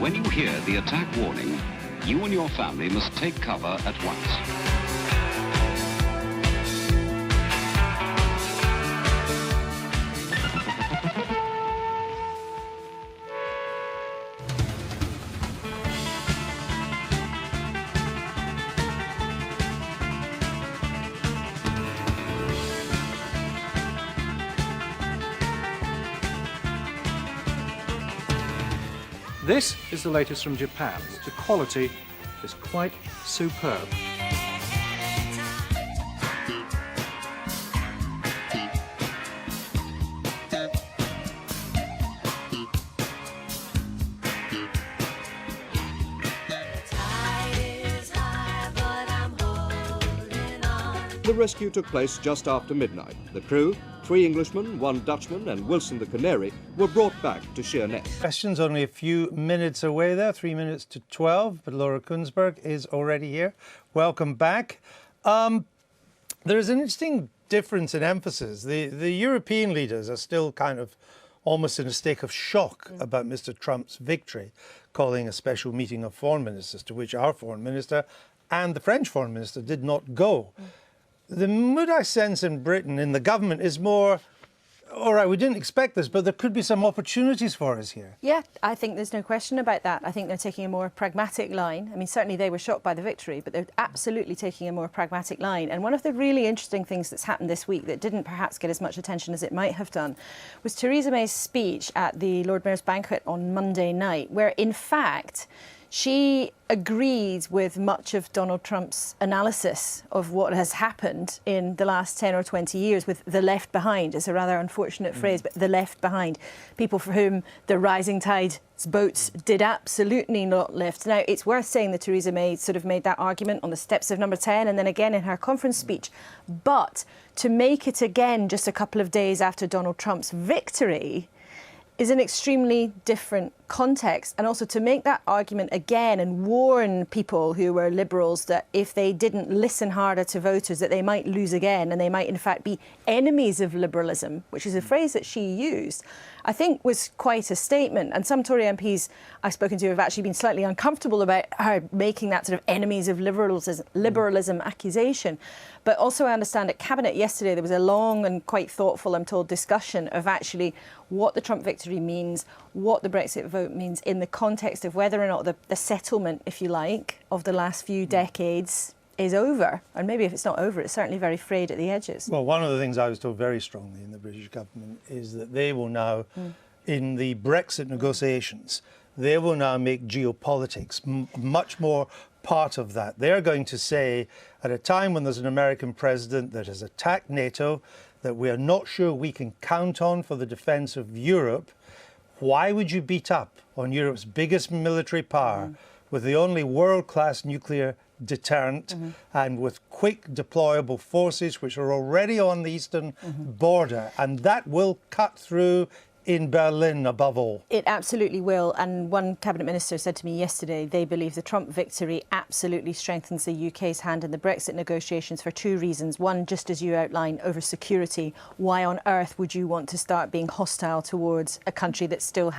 When you hear the attack warning, you and your family must take cover at once. This is the latest from Japan. The quality is quite superb. The rescue took place just after midnight. The crew, 3 Englishmen, 1 Dutchman and Wilson the Canary, were brought back to Sheerness. Questions only a few minutes away there, 3 minutes to 12, but Laura Kunsberg is already here. Welcome back. There is an interesting difference in emphasis. The European leaders are still kind of almost in a state of shock about Mr. Trump's victory, calling a special meeting of foreign ministers, to which our foreign minister and the French foreign minister did not go. The mood I sense in Britain, in the government, is more, all right, we didn't expect this, but there could be some opportunities for us here. Yeah, I think there's no question about that. I think they're taking a more pragmatic line. I mean, certainly they were shocked by the victory, but they're absolutely taking a more pragmatic line. And one of the really interesting things that's happened this week that didn't perhaps get as much attention as it might have done was Theresa May's speech at the Lord Mayor's banquet on Monday night, where, in fact, she agreed with much of Donald Trump's analysis of what has happened in the last 10 or 20 years with the left behind. It's a rather unfortunate phrase, but the left behind. People for whom the rising tide's boats did absolutely not lift. Now, it's worth saying that Theresa May sort of made that argument on the steps of Number 10 and then again in her conference speech. But to make it again just a couple of days after Donald Trump's victory is an extremely different context. And also to make that argument again and warn people who were liberals that if they didn't listen harder to voters, that they might lose again and they might in fact be enemies of liberalism, which is a phrase that she used, I think was quite a statement. And some Tory MPs I've spoken to have actually been slightly uncomfortable about her making that sort of enemies of liberalism accusation. But also I understand at Cabinet yesterday there was a long and quite thoughtful, I'm told, discussion of actually what the Trump victory means, what the Brexit vote means in the context of whether or not the settlement, if you like, of the last few decades is over. And maybe if it's not over, it's certainly very frayed at the edges. Well, one of the things I was told very strongly in the British government is that they will now, in the Brexit negotiations, they will now make geopolitics much more part of that. They're going to say, at a time when there's an American president that has attacked NATO, that we are not sure we can count on for the defence of Europe, why would you beat up on Europe's biggest military power with the only world-class nuclear deterrent and with quick deployable forces which are already on the eastern border? And that will cut through in Berlin above all. It absolutely will. And one cabinet minister said to me yesterday they believe the Trump victory absolutely strengthens the UK's hand in the Brexit negotiations for 2 reasons. One, just as you outlined, over security. Why on earth would you want to start being hostile towards a country that still